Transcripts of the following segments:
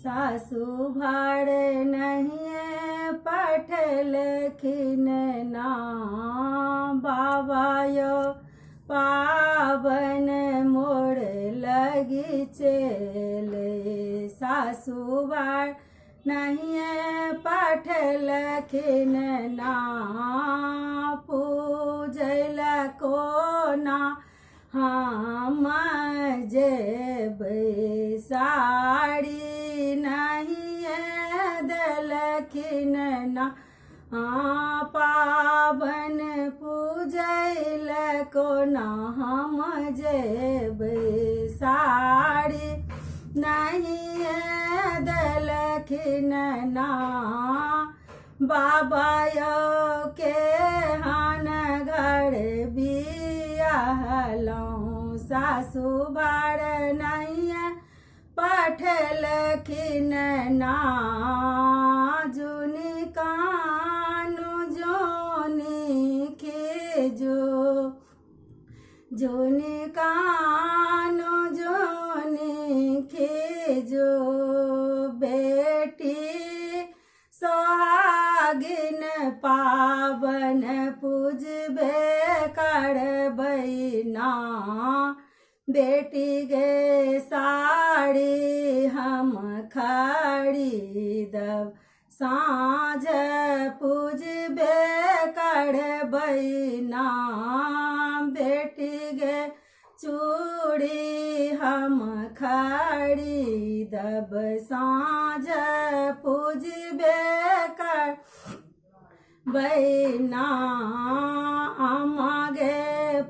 सासु भाड़ नहीं पठल खिन ना बाबा यो पावन मोड़ लगी चले। सासु भाड़ नहीं पठल खिन ना पूजल को ना हम जेब साड़ी नहीं दलखिन ना पावन पूजल को ना हम जेब साड़ी नहीं दलखिन ना बाबा यो के हान घर बियाहलों। सासु भाड़ नहीं पठल खिन ना जुनी कानु जोनी खिजो जुनी कानु जोनी खिजो बेटी सोहागिन पावन पूजबे करबै ना बेटी गे साड़ी हम खरीदब साँझ पूजबे करबै ना बेटी गे चूड़ी हम खरीदब साँझ पूजबे करबै ना अमागे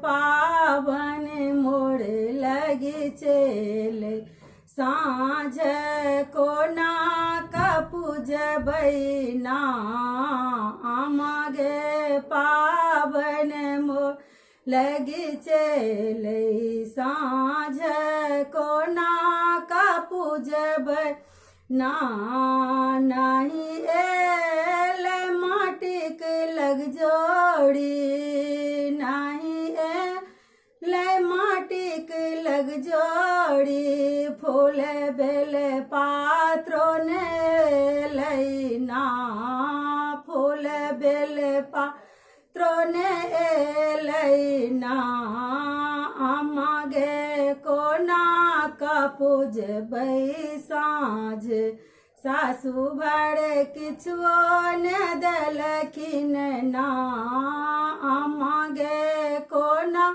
पावन मोड़ लगी चले। साँझ को ना पूजबै ना अमागे पावन मोड़ लगी चले। साँझ को ना पूजबै ना नहीं एल माटिक लग जोड़ी नहीं एल माटिक लग जोड़ी फूल बेल पात्रों ने लैना फूल बेल पात्रों ने लैना अमागे को ना पूजबै साँझ। सासु भाड़ किछुओ ने दलखिन ना अमागे को ना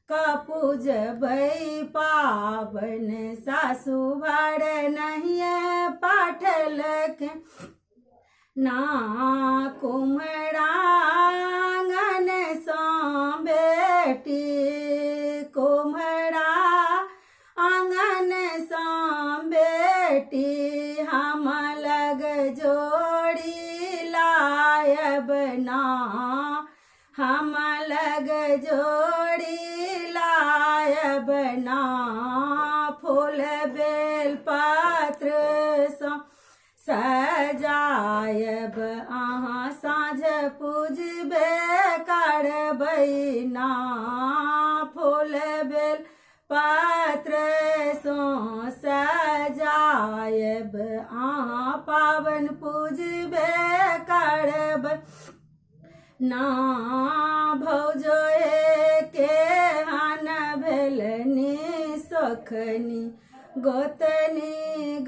पूजबै पावन। सासु भाड़ नहीं पठल ना कुम्हड़ा आंगन सा बेटी कुम्हड़ा आंगन सा बेटी हम लग जोड़ी लायब ना हम लग जोड़ी लायब ना फूल बेल पत्र सजायब अहाँ साँझ पूजबे करबै ना फूल बेल पत्र सो सजायब अहाँ पावन पूजबे करबै ना भौजो के हान भेलनी सोखनी गोतनी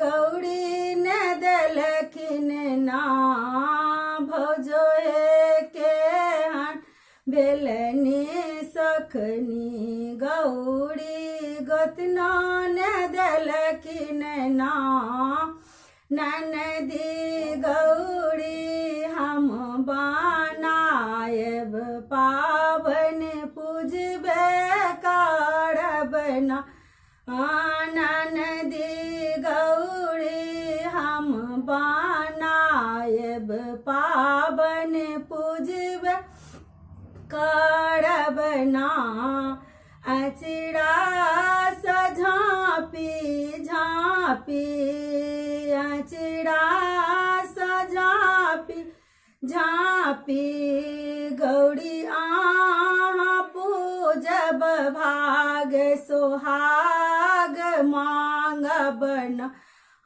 गौड़ी न दलखिन ना भौजो के हान भेलनी सोखनी गौड़ी गोतना न दलखिन ना ननदी गौड़ी हम बनायब पावन पूजबे करब ना ननदी गौड़ी हम बनायब पावन पूजबे करब ना अचिड़ा सझापी झापी अचिड़ा सझापी झापी गौड़ी आहाँ पूजब भाग सुहाग मांगब न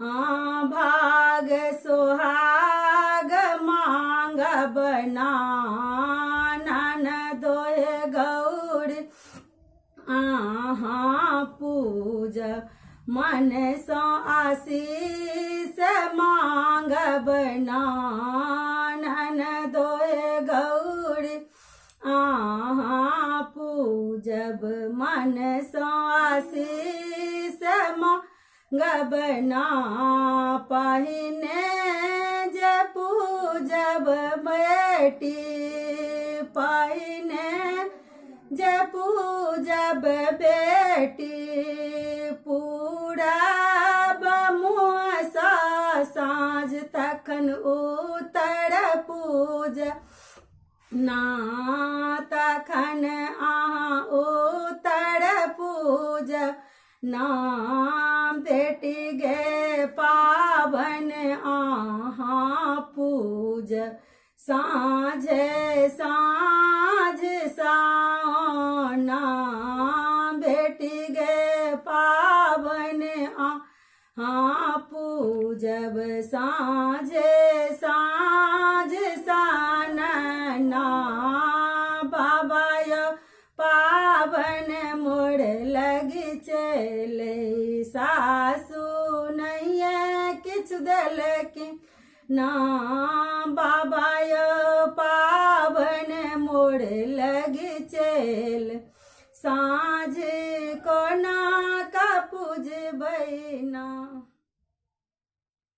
भाग सोहाग मांग बना दोहे गौरी पूज मन सो आशीष मांग बना दोहे गौरी पूजब मन सो आशीष मांगबना पहिने जे पूजब बेटी पहिने जे पूजब बेटी पूरब मुँह साँझ तखन उतर पूज ना तखन उतर पूज नाम बेटी गे पावन पूज साँझे साँझ साना बेटी गे पावन पूजब साँझे साँझ सानना बाबा यो पावन मोड़ लगी चले सासु नहीं किछु दल की ना बाबा यो